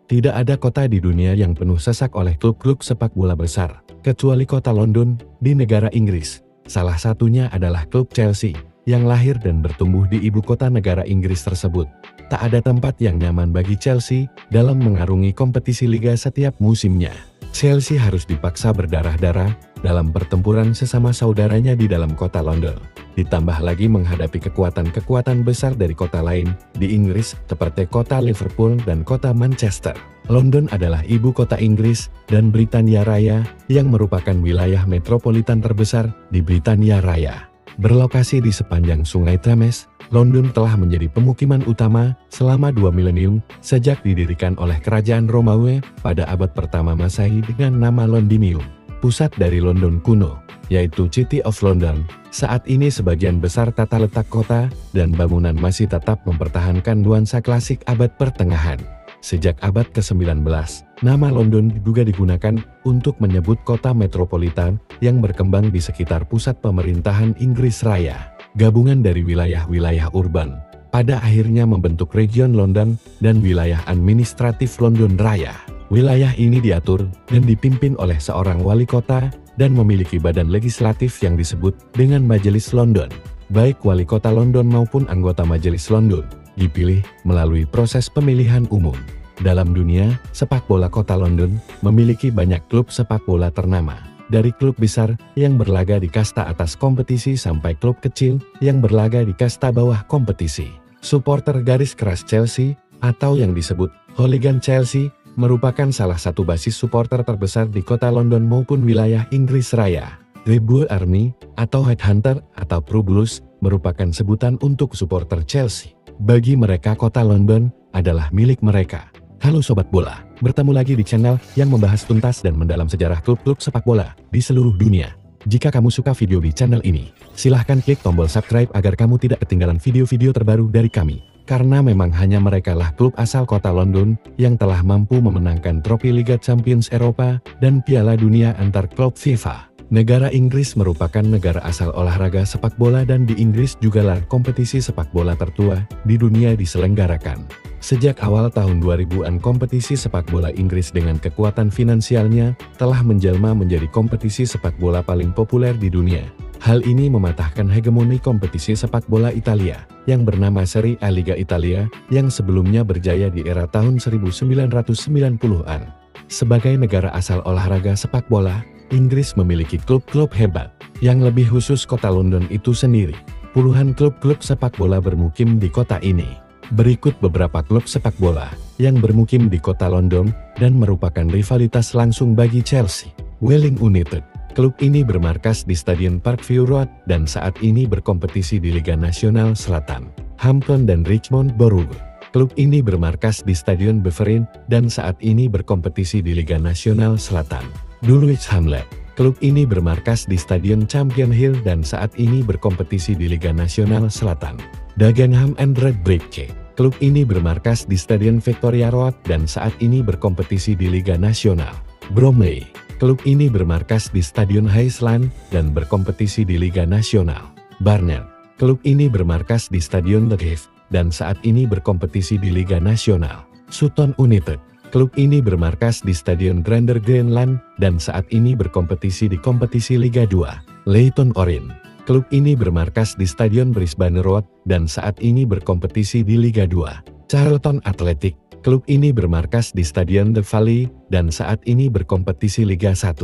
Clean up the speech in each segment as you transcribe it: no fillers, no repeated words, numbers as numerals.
Tidak ada kota di dunia yang penuh sesak oleh klub-klub sepak bola besar, kecuali kota London di negara Inggris. Salah satunya adalah klub Chelsea, yang lahir dan bertumbuh di ibu kota negara Inggris tersebut. Tak ada tempat yang nyaman bagi Chelsea dalam mengarungi kompetisi liga setiap musimnya. Chelsea harus dipaksa berdarah-darah dalam pertempuran sesama saudaranya di dalam kota London. Ditambah lagi menghadapi kekuatan-kekuatan besar dari kota lain di Inggris seperti kota Liverpool dan kota Manchester. London adalah ibu kota Inggris dan Britania Raya yang merupakan wilayah metropolitan terbesar di Britania Raya. Berlokasi di sepanjang Sungai Thames, London telah menjadi pemukiman utama selama 2 milenium sejak didirikan oleh Kerajaan Romawi pada abad pertama Masehi dengan nama Londinium, pusat dari London kuno, yaitu City of London. Saat ini sebagian besar tata letak kota dan bangunan masih tetap mempertahankan nuansa klasik abad pertengahan. Sejak abad ke-19, nama London juga digunakan untuk menyebut kota metropolitan yang berkembang di sekitar pusat pemerintahan Inggris Raya. Gabungan dari wilayah-wilayah urban, pada akhirnya membentuk region London dan wilayah administratif London Raya. Wilayah ini diatur dan dipimpin oleh seorang wali kota dan memiliki badan legislatif yang disebut dengan Majelis London. Baik wali kota London maupun anggota Majelis London dipilih melalui proses pemilihan umum. Dalam dunia sepak bola, kota London memiliki banyak klub sepak bola ternama. Dari klub besar yang berlaga di kasta atas kompetisi sampai klub kecil yang berlaga di kasta bawah kompetisi. Supporter garis keras Chelsea atau yang disebut hooligan Chelsea merupakan salah satu basis supporter terbesar di kota London maupun wilayah Inggris Raya. The Blue Army atau Headhunter atau True Blues merupakan sebutan untuk supporter Chelsea. Bagi mereka kota London adalah milik mereka. Halo Sobat Bola, bertemu lagi di channel yang membahas tuntas dan mendalam sejarah klub-klub sepak bola di seluruh dunia. Jika kamu suka video di channel ini, silahkan klik tombol subscribe agar kamu tidak ketinggalan video-video terbaru dari kami. Karena memang hanya mereka lah klub asal kota London yang telah mampu memenangkan trofi Liga Champions Eropa dan Piala Dunia antar klub FIFA. Negara Inggris merupakan negara asal olahraga sepak bola dan di Inggris jugalah kompetisi sepak bola tertua di dunia diselenggarakan. Sejak awal tahun 2000-an kompetisi sepak bola Inggris dengan kekuatan finansialnya telah menjelma menjadi kompetisi sepak bola paling populer di dunia. Hal ini mematahkan hegemoni kompetisi sepak bola Italia yang bernama Serie A Liga Italia yang sebelumnya berjaya di era tahun 1990-an. Sebagai negara asal olahraga sepak bola, Inggris memiliki klub-klub hebat. Yang lebih khusus kota London itu sendiri. Puluhan klub-klub sepak bola bermukim di kota ini. Berikut beberapa klub sepak bola yang bermukim di kota London dan merupakan rivalitas langsung bagi Chelsea. Welling United. Klub ini bermarkas di Stadion Parkview Road dan saat ini berkompetisi di Liga Nasional Selatan. Hampton dan Richmond Borough. Klub ini bermarkas di Stadion Beveren dan saat ini berkompetisi di Liga Nasional Selatan. Dulwich Hamlet. Klub ini bermarkas di Stadion Champion Hill dan saat ini berkompetisi di Liga Nasional Selatan. Dagenham and Redbridge. Klub ini bermarkas di Stadion Victoria Road dan saat ini berkompetisi di Liga Nasional. Bromley. Klub ini bermarkas di Stadion Highland dan berkompetisi di Liga Nasional. Barnet. Klub ini bermarkas di Stadion The Cave dan saat ini berkompetisi di Liga Nasional. Sutton United. Klub ini bermarkas di Stadion Grander Greenland dan saat ini berkompetisi di kompetisi Liga 2. Leyton Orient. Klub ini bermarkas di Stadion Brisbane Road dan saat ini berkompetisi di Liga 2. Charlton Athletic. Klub ini bermarkas di Stadion The Valley dan saat ini berkompetisi Liga 1.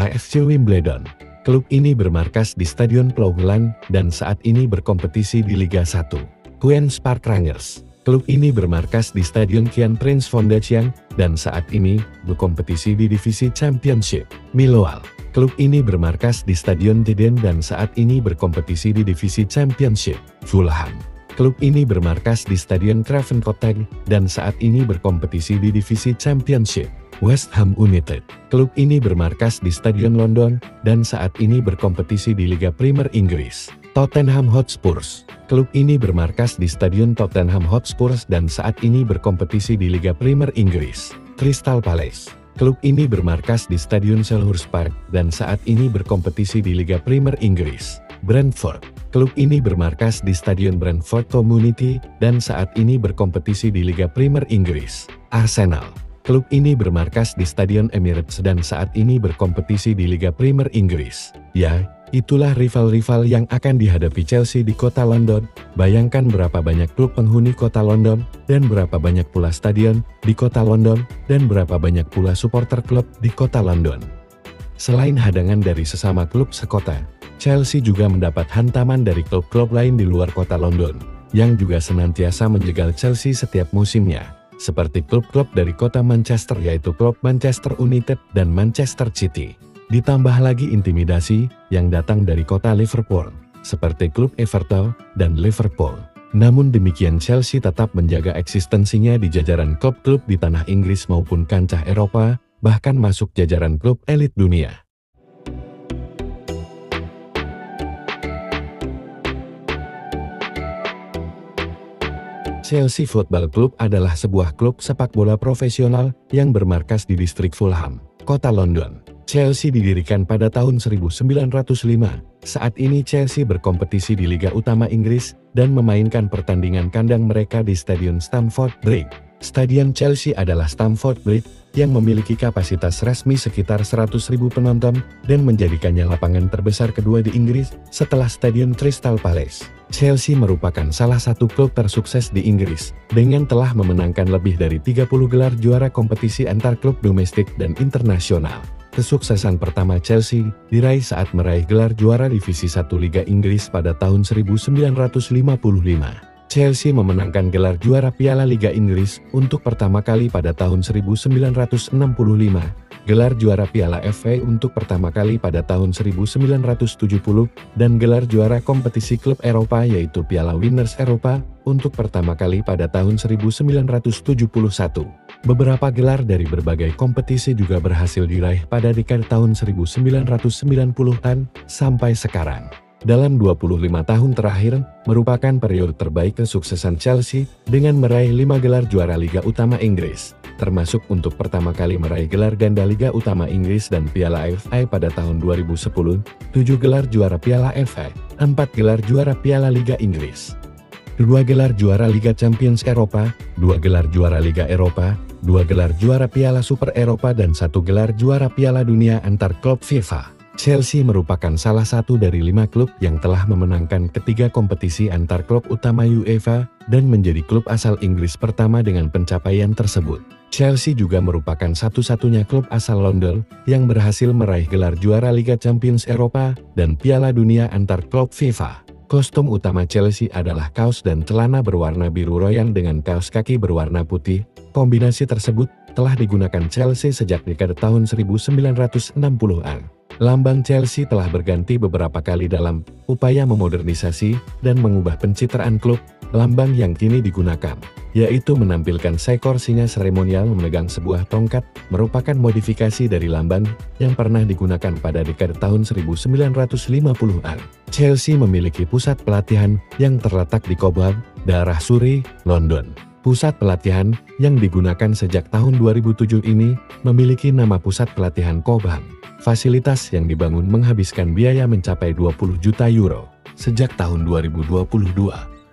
AFC Wimbledon. Klub ini bermarkas di Stadion Ploughland dan saat ini berkompetisi di Liga 1. Queen's Park Rangers. Klub ini bermarkas di Stadion Kian Prince Foundation dan saat ini berkompetisi di divisi Championship. Millwall. Klub ini bermarkas di Stadion Deden dan saat ini berkompetisi di divisi Championship. Fulham. Klub ini bermarkas di Stadion Craven Cottage dan saat ini berkompetisi di divisi Championship. West Ham United. Klub ini bermarkas di Stadion London dan saat ini berkompetisi di Liga Premier Inggris. Tottenham Hotspur. Klub ini bermarkas di Stadion Tottenham Hotspur dan saat ini berkompetisi di Liga Premier Inggris. Crystal Palace. Klub ini bermarkas di Stadion Selhurst Park dan saat ini berkompetisi di Liga Premier Inggris. Brentford. Klub ini bermarkas di Stadion Brentford Community dan saat ini berkompetisi di Liga Premier Inggris. Arsenal. Klub ini bermarkas di Stadion Emirates dan saat ini berkompetisi di Liga Premier Inggris. Ya, itulah rival-rival yang akan dihadapi Chelsea di kota London. Bayangkan berapa banyak klub penghuni kota London, dan berapa banyak pula stadion di kota London, dan berapa banyak pula supporter klub di kota London. Selain hadangan dari sesama klub sekota, Chelsea juga mendapat hantaman dari klub-klub lain di luar kota London, yang juga senantiasa menjegal Chelsea setiap musimnya, seperti klub-klub dari kota Manchester yaitu klub Manchester United dan Manchester City. Ditambah lagi intimidasi yang datang dari kota Liverpool, seperti klub Everton dan Liverpool. Namun demikian Chelsea tetap menjaga eksistensinya di jajaran klub-klub di tanah Inggris maupun kancah Eropa, bahkan masuk jajaran klub elit dunia. Chelsea Football Club adalah sebuah klub sepak bola profesional yang bermarkas di distrik Fulham, kota London. Chelsea didirikan pada tahun 1905. Saat ini Chelsea berkompetisi di Liga Utama Inggris dan memainkan pertandingan kandang mereka di Stadion Stamford Bridge. Stadion Chelsea adalah Stamford Bridge yang memiliki kapasitas resmi sekitar 100.000 penonton dan menjadikannya lapangan terbesar kedua di Inggris setelah Stadion Crystal Palace. Chelsea merupakan salah satu klub tersukses di Inggris dengan telah memenangkan lebih dari 30 gelar juara kompetisi antar klub domestik dan internasional. Kesuksesan pertama Chelsea diraih saat meraih gelar juara Divisi 1 Liga Inggris pada tahun 1955. Chelsea memenangkan gelar juara Piala Liga Inggris untuk pertama kali pada tahun 1965, gelar juara Piala FA untuk pertama kali pada tahun 1970, dan gelar juara kompetisi klub Eropa yaitu Piala Winners Eropa untuk pertama kali pada tahun 1971. Beberapa gelar dari berbagai kompetisi juga berhasil diraih pada dekade tahun 1990-an sampai sekarang. Dalam 25 tahun terakhir, merupakan periode terbaik kesuksesan Chelsea dengan meraih 5 gelar juara Liga Utama Inggris, termasuk untuk pertama kali meraih gelar ganda Liga Utama Inggris dan Piala FA pada tahun 2010, 7 gelar juara Piala FA, 4 gelar juara Piala Liga Inggris, 2 gelar juara Liga Champions Eropa, 2 gelar juara Liga Eropa, 2 gelar juara Piala Super Eropa dan 1 gelar juara Piala Dunia antar klub FIFA. Chelsea merupakan salah satu dari 5 klub yang telah memenangkan ketiga kompetisi antar klub utama UEFA dan menjadi klub asal Inggris pertama dengan pencapaian tersebut. Chelsea juga merupakan satu-satunya klub asal London yang berhasil meraih gelar juara Liga Champions Eropa dan Piala Dunia antar klub FIFA. Kostum utama Chelsea adalah kaos dan celana berwarna biru royan dengan kaos kaki berwarna putih. Kombinasi tersebut telah digunakan Chelsea sejak dekade tahun 1960-an. Lambang Chelsea telah berganti beberapa kali dalam upaya memodernisasi dan mengubah pencitraan klub. Lambang yang kini digunakan, yaitu menampilkan seekor singa seremonial memegang sebuah tongkat, merupakan modifikasi dari lambang yang pernah digunakan pada dekade tahun 1950-an. Chelsea memiliki pusat pelatihan yang terletak di Cobham, daerah Surrey, London. Pusat pelatihan yang digunakan sejak tahun 2007 ini memiliki nama Pusat Pelatihan Cobham. Fasilitas yang dibangun menghabiskan biaya mencapai 20 juta euro. Sejak tahun 2022,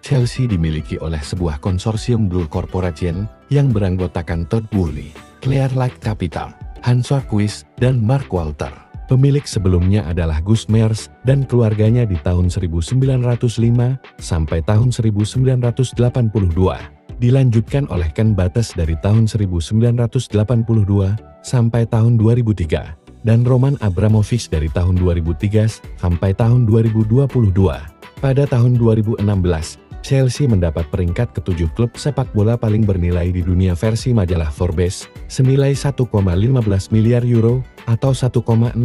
Chelsea dimiliki oleh sebuah konsorsium Blue Corporation yang beranggotakan Todd Boehly, Clearlight Capital, Hans Swartquist, dan Mark Walter. Pemilik sebelumnya adalah Gus Mears dan keluarganya di tahun 1905 sampai tahun 1982. Dilanjutkan oleh Ken Bates dari tahun 1982 sampai tahun 2003. Dan Roman Abramovich dari tahun 2003 sampai tahun 2022. Pada tahun 2016, Chelsea mendapat peringkat ke-7 klub sepak bola paling bernilai di dunia versi majalah Forbes, senilai 1,15 miliar euro atau 1,66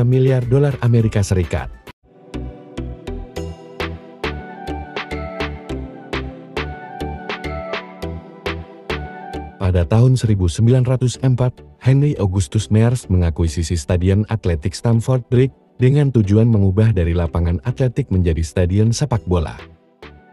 miliar dolar Amerika Serikat. Pada tahun 1904, Henry Augustus Mears mengakuisisi Stadion Atletik Stamford Bridge dengan tujuan mengubah dari lapangan atletik menjadi stadion sepak bola.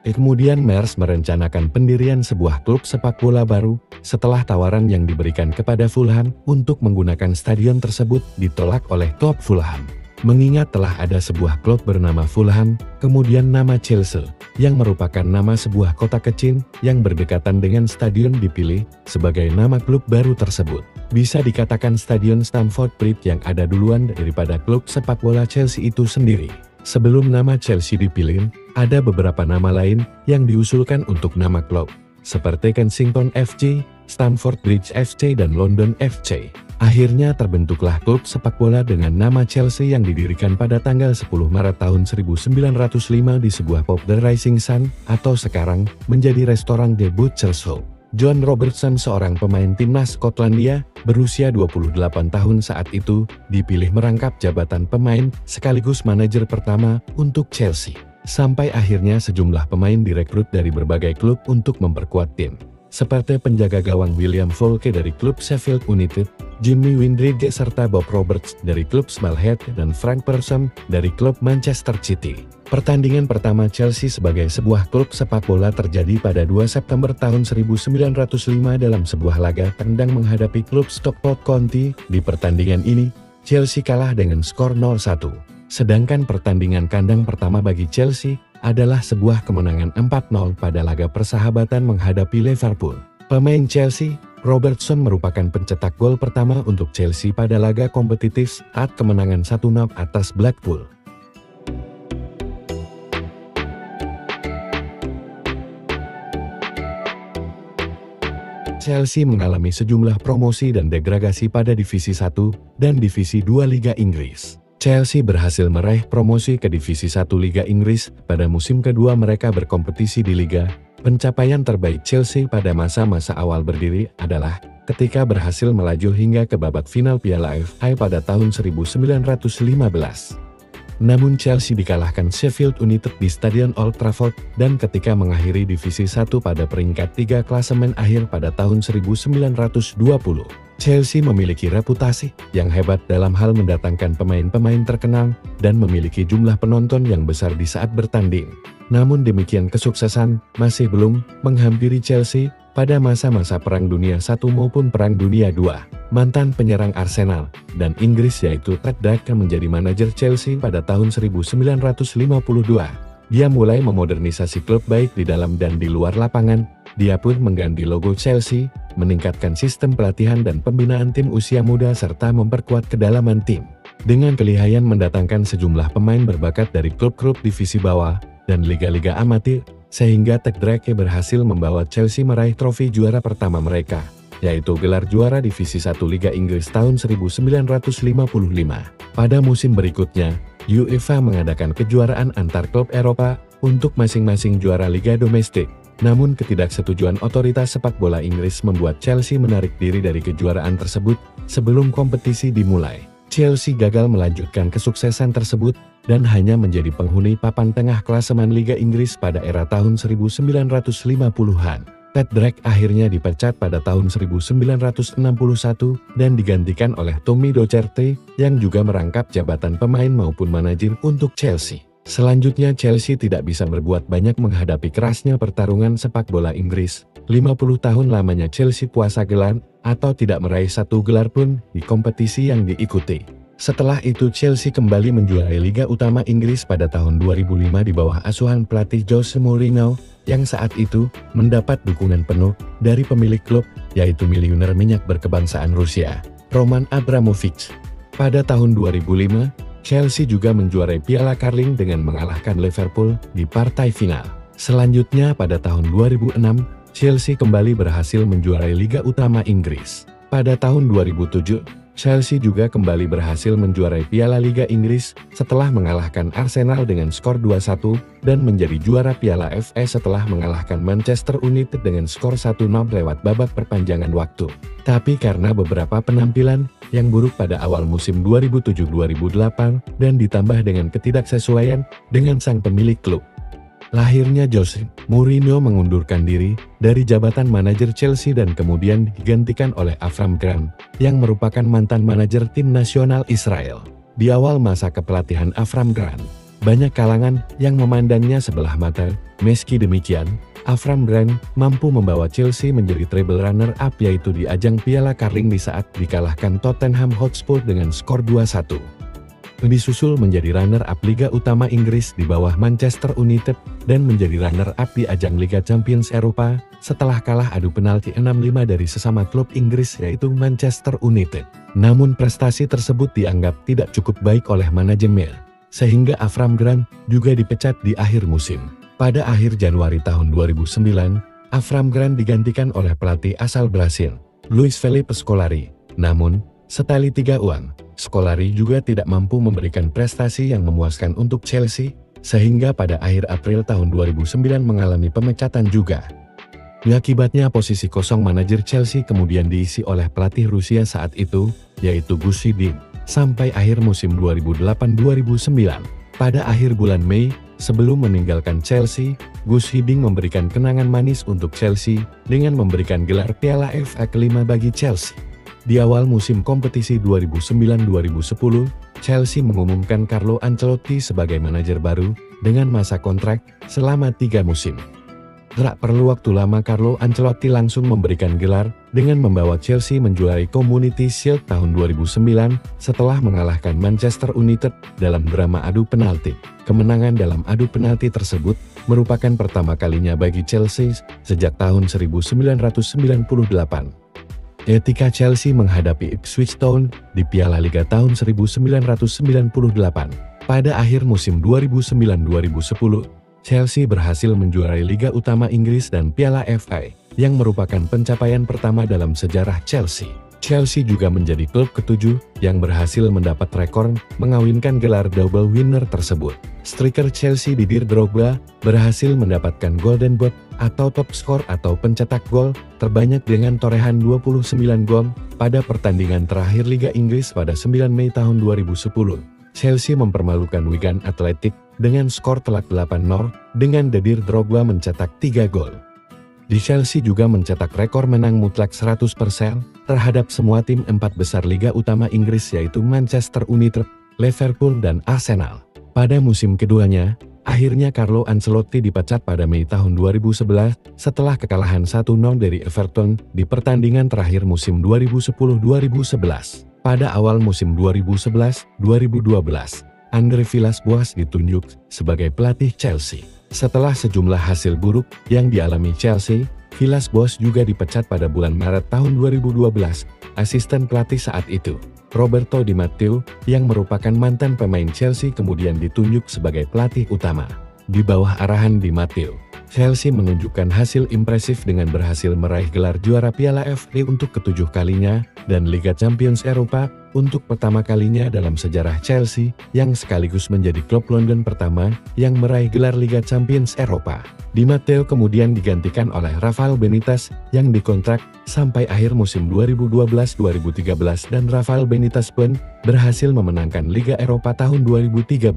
Kemudian Mears merencanakan pendirian sebuah klub sepak bola baru setelah tawaran yang diberikan kepada Fulham untuk menggunakan stadion tersebut ditolak oleh klub Fulham. Mengingat telah ada sebuah klub bernama Fulham, kemudian nama Chelsea, yang merupakan nama sebuah kota kecil yang berdekatan dengan stadion dipilih sebagai nama klub baru tersebut. Bisa dikatakan stadion Stamford Bridge yang ada duluan daripada klub sepak bola Chelsea itu sendiri. Sebelum nama Chelsea dipilih, ada beberapa nama lain yang diusulkan untuk nama klub, seperti Kensington FC, Stamford Bridge FC dan London FC. Akhirnya terbentuklah klub sepak bola dengan nama Chelsea yang didirikan pada tanggal 10 Maret tahun 1905 di sebuah pub The Rising Sun, atau sekarang menjadi restoran The Butcher's Hall. John Robertson, seorang pemain timnas Skotlandia, berusia 28 tahun saat itu, dipilih merangkap jabatan pemain sekaligus manajer pertama untuk Chelsea. Sampai akhirnya sejumlah pemain direkrut dari berbagai klub untuk memperkuat tim, seperti penjaga gawang William Folke dari klub Sheffield United, Jimmy Windridge serta Bob Roberts dari klub Smallhead dan Frank Pearson dari klub Manchester City. Pertandingan pertama Chelsea sebagai sebuah klub sepak bola terjadi pada 2 September tahun 1905 dalam sebuah laga tandang menghadapi klub Stockport County. Di pertandingan ini, Chelsea kalah dengan skor 0-1. Sedangkan pertandingan kandang pertama bagi Chelsea adalah sebuah kemenangan 4-0 pada laga persahabatan menghadapi Liverpool. Pemain Chelsea, Robertson merupakan pencetak gol pertama untuk Chelsea pada laga kompetitif saat kemenangan 1-0 atas Blackpool. Chelsea mengalami sejumlah promosi dan degradasi pada Divisi 1 dan Divisi 2 Liga Inggris. Chelsea berhasil meraih promosi ke Divisi 1 Liga Inggris pada musim kedua mereka berkompetisi di Liga. Pencapaian terbaik Chelsea pada masa-masa awal berdiri adalah ketika berhasil melaju hingga ke babak final Piala FA pada tahun 1915. Namun Chelsea dikalahkan Sheffield United di Stadion Old Trafford dan ketika mengakhiri Divisi 1 pada peringkat 3 klasemen akhir pada tahun 1920. Chelsea memiliki reputasi yang hebat dalam hal mendatangkan pemain-pemain terkenal dan memiliki jumlah penonton yang besar di saat bertanding. Namun demikian kesuksesan masih belum menghampiri Chelsea pada masa-masa Perang Dunia I maupun Perang Dunia II. Mantan penyerang Arsenal dan Inggris yaitu Ted Drake menjadi manajer Chelsea pada tahun 1952. Dia mulai memodernisasi klub baik di dalam dan di luar lapangan. Dia pun mengganti logo Chelsea, meningkatkan sistem pelatihan dan pembinaan tim usia muda serta memperkuat kedalaman tim. Dengan kelihayan mendatangkan sejumlah pemain berbakat dari klub-klub divisi bawah dan liga-liga amatir, sehingga Ted Drake berhasil membawa Chelsea meraih trofi juara pertama mereka, yaitu gelar juara Divisi 1 Liga Inggris tahun 1955. Pada musim berikutnya, UEFA mengadakan kejuaraan antar klub Eropa untuk masing-masing juara liga domestik. Namun ketidaksetujuan otoritas sepak bola Inggris membuat Chelsea menarik diri dari kejuaraan tersebut sebelum kompetisi dimulai. Chelsea gagal melanjutkan kesuksesan tersebut dan hanya menjadi penghuni papan tengah klasemen Liga Inggris pada era tahun 1950-an. Ted Drake akhirnya dipecat pada tahun 1961 dan digantikan oleh Tommy Docherty yang juga merangkap jabatan pemain maupun manajer untuk Chelsea. Selanjutnya Chelsea tidak bisa berbuat banyak menghadapi kerasnya pertarungan sepak bola Inggris. 50 tahun lamanya Chelsea puasa gelar atau tidak meraih satu gelar pun di kompetisi yang diikuti. Setelah itu Chelsea kembali menjuarai Liga Utama Inggris pada tahun 2005 di bawah asuhan pelatih Jose Mourinho yang saat itu mendapat dukungan penuh dari pemilik klub yaitu miliuner minyak berkebangsaan Rusia, Roman Abramovich. Pada tahun 2005, Chelsea juga menjuarai Piala Carling dengan mengalahkan Liverpool di partai final. Selanjutnya pada tahun 2006, Chelsea kembali berhasil menjuarai Liga Utama Inggris. Pada tahun 2007, Chelsea juga kembali berhasil menjuarai Piala Liga Inggris setelah mengalahkan Arsenal dengan skor 2-1 dan menjadi juara Piala FA setelah mengalahkan Manchester United dengan skor 1-0 lewat babak perpanjangan waktu. Tapi karena beberapa penampilan yang buruk pada awal musim 2007-2008 dan ditambah dengan ketidaksesuaian dengan sang pemilik klub, lahirnya Jose Mourinho mengundurkan diri dari jabatan manajer Chelsea dan kemudian digantikan oleh Avram Grant yang merupakan mantan manajer tim nasional Israel. Di awal masa kepelatihan Avram Grant, banyak kalangan yang memandangnya sebelah mata. Meski demikian, Avram Grant mampu membawa Chelsea menjadi treble runner-up yaitu di ajang Piala Carling di saat dikalahkan Tottenham Hotspur dengan skor 2-1. disusul menjadi runner-up Liga Utama Inggris di bawah Manchester United dan menjadi runner-up di ajang Liga Champions Eropa setelah kalah adu penalti 6-5 dari sesama klub Inggris yaitu Manchester United. Namun prestasi tersebut dianggap tidak cukup baik oleh manajemen, sehingga Avram Grant juga dipecat di akhir musim. Pada akhir Januari tahun 2009, Avram Grant digantikan oleh pelatih asal Brasil, Luis Felipe Scolari. Namun, setali tiga uang, Scolari juga tidak mampu memberikan prestasi yang memuaskan untuk Chelsea, sehingga pada akhir April tahun 2009 mengalami pemecatan juga. Akibatnya posisi kosong manajer Chelsea kemudian diisi oleh pelatih Rusia saat itu, yaitu Gus Hiddink, sampai akhir musim 2008-2009. Pada akhir bulan Mei, sebelum meninggalkan Chelsea, Gus Hiddink memberikan kenangan manis untuk Chelsea dengan memberikan gelar Piala FA kelima bagi Chelsea. Di awal musim kompetisi 2009-2010, Chelsea mengumumkan Carlo Ancelotti sebagai manajer baru dengan masa kontrak selama 3 musim. Tak perlu waktu lama Carlo Ancelotti langsung memberikan gelar dengan membawa Chelsea menjuarai Community Shield tahun 2009 setelah mengalahkan Manchester United dalam drama adu penalti. Kemenangan dalam adu penalti tersebut merupakan pertama kalinya bagi Chelsea sejak tahun 1998. Ketika Chelsea menghadapi Ipswich Town di Piala Liga tahun 1998, pada akhir musim 2009-2010, Chelsea berhasil menjuarai Liga Utama Inggris dan Piala FA, yang merupakan pencapaian pertama dalam sejarah Chelsea. Chelsea juga menjadi klub ketujuh yang berhasil mendapat rekor mengawinkan gelar double winner tersebut. Striker Chelsea Didier Drogba berhasil mendapatkan Golden Boot atau top skor atau pencetak gol terbanyak dengan torehan 29 gol pada pertandingan terakhir Liga Inggris pada 9 Mei tahun 2010. Chelsea mempermalukan Wigan Athletic dengan skor telak 8-0 dengan Didier Drogba mencetak 3 gol. Di Chelsea juga mencetak rekor menang mutlak 100% terhadap semua tim 4 besar Liga Utama Inggris yaitu Manchester United, Liverpool dan Arsenal. Pada musim keduanya, akhirnya Carlo Ancelotti dipecat pada Mei tahun 2011 setelah kekalahan 1-0 dari Everton di pertandingan terakhir musim 2010-2011. Pada awal musim 2011-2012, Andre Villas-Boas ditunjuk sebagai pelatih Chelsea. Setelah sejumlah hasil buruk yang dialami Chelsea, Villas-Boas juga dipecat pada bulan Maret tahun 2012. Asisten pelatih saat itu, Roberto Di Matteo, yang merupakan mantan pemain Chelsea kemudian ditunjuk sebagai pelatih utama. Di bawah arahan Di Matteo, Chelsea menunjukkan hasil impresif dengan berhasil meraih gelar juara Piala FA untuk ke-7 kalinya dan Liga Champions Eropa untuk pertama kalinya dalam sejarah Chelsea yang sekaligus menjadi klub London pertama yang meraih gelar Liga Champions Eropa. Di Matteo kemudian digantikan oleh Rafael Benitez yang dikontrak sampai akhir musim 2012-2013 dan Rafael Benitez pun berhasil memenangkan Liga Eropa tahun 2013.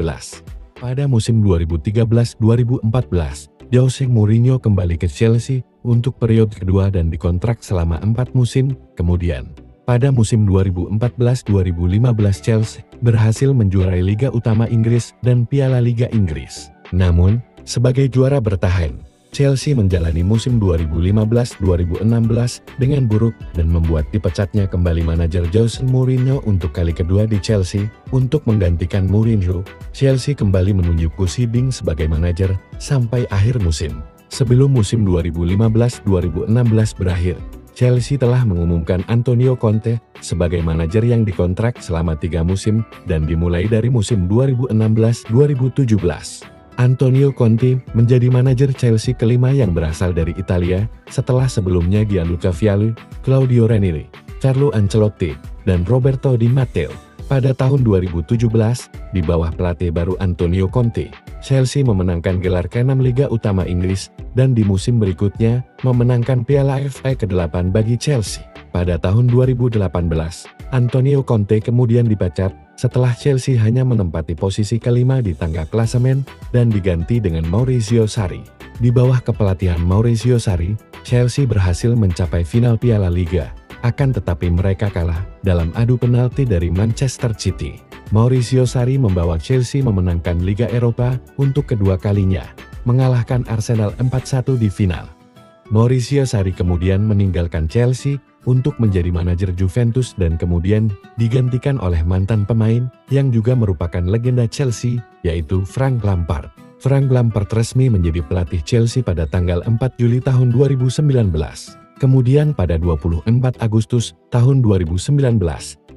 Pada musim 2013-2014, Jose Mourinho kembali ke Chelsea untuk periode kedua dan dikontrak selama 4 musim. Kemudian, pada musim 2014-2015 Chelsea berhasil menjuarai Liga Utama Inggris dan Piala Liga Inggris. Namun, sebagai juara bertahan, Chelsea menjalani musim 2015-2016 dengan buruk dan membuat dipecatnya kembali manajer Jose Mourinho untuk kali kedua di Chelsea. Untuk menggantikan Mourinho, Chelsea kembali menunjuk Gus Hiddink sebagai manajer sampai akhir musim. Sebelum musim 2015-2016 berakhir, Chelsea telah mengumumkan Antonio Conte sebagai manajer yang dikontrak selama 3 musim dan dimulai dari musim 2016-2017. Antonio Conte menjadi manajer Chelsea kelima yang berasal dari Italia setelah sebelumnya Gianluca Vialli, Claudio Ranieri, Carlo Ancelotti, dan Roberto Di Matteo. Pada tahun 2017, di bawah pelatih baru Antonio Conte, Chelsea memenangkan gelar ke-6 Liga Utama Inggris dan di musim berikutnya memenangkan Piala FA ke-8 bagi Chelsea. Pada tahun 2018, Antonio Conte kemudian dipecat setelah Chelsea hanya menempati posisi kelima di tangga klasemen dan diganti dengan Maurizio Sarri. Di bawah kepelatihan Maurizio Sarri, Chelsea berhasil mencapai final Piala Liga. Akan tetapi mereka kalah dalam adu penalti dari Manchester City. Maurizio Sarri membawa Chelsea memenangkan Liga Eropa untuk kedua kalinya, mengalahkan Arsenal 4-1 di final. Maurizio Sarri kemudian meninggalkan Chelsea untuk menjadi manajer Juventus dan kemudian digantikan oleh mantan pemain yang juga merupakan legenda Chelsea, yaitu Frank Lampard. Frank Lampard resmi menjadi pelatih Chelsea pada tanggal 4 Juli tahun 2019. Kemudian pada 24 Agustus tahun 2019,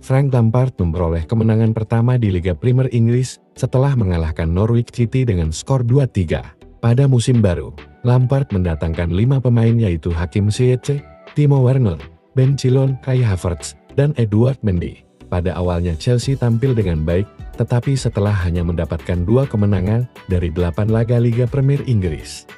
Frank Lampard memperoleh kemenangan pertama di Liga Premier Inggris setelah mengalahkan Norwich City dengan skor 2-3. Pada musim baru, Lampard mendatangkan 5 pemain yaitu Hakim Ziyech, Timo Werner, Ben Chilwell, Kai Havertz, dan Edouard Mendy. Pada awalnya Chelsea tampil dengan baik, tetapi setelah hanya mendapatkan 2 kemenangan dari 8 laga Liga Premier Inggris.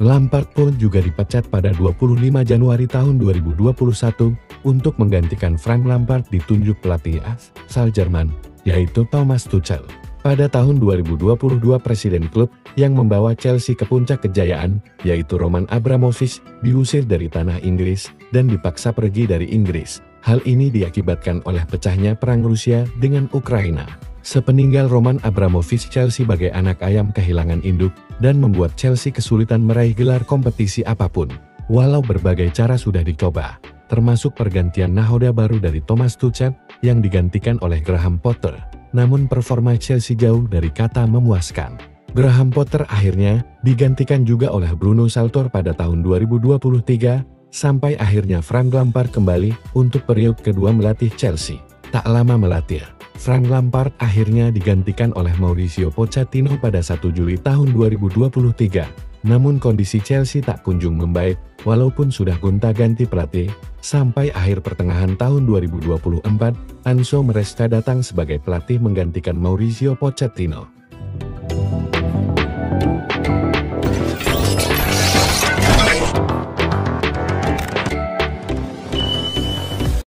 Lampard pun juga dipecat pada 25 Januari tahun 2021 untuk menggantikan Frank Lampard ditunjuk pelatih asal Jerman, yaitu Thomas Tuchel. Pada tahun 2022 presiden klub yang membawa Chelsea ke puncak kejayaan, yaitu Roman Abramovich, diusir dari tanah Inggris dan dipaksa pergi dari Inggris. Hal ini diakibatkan oleh pecahnya perang Rusia dengan Ukraina. Sepeninggal Roman Abramovich, Chelsea bagai anak ayam kehilangan induk dan membuat Chelsea kesulitan meraih gelar kompetisi apapun. Walau berbagai cara sudah dicoba, termasuk pergantian nahoda baru dari Thomas Tuchel yang digantikan oleh Graham Potter, namun performa Chelsea jauh dari kata memuaskan. Graham Potter akhirnya digantikan juga oleh Bruno Saltor pada tahun 2023, sampai akhirnya Frank Lampard kembali untuk periode kedua melatih Chelsea. Tak lama melatih, Frank Lampard akhirnya digantikan oleh Mauricio Pochettino pada 1 Juli tahun 2023. Namun kondisi Chelsea tak kunjung membaik, walaupun sudah gonta-ganti pelatih. Sampai akhir pertengahan tahun 2024, Enzo Maresca datang sebagai pelatih menggantikan Mauricio Pochettino.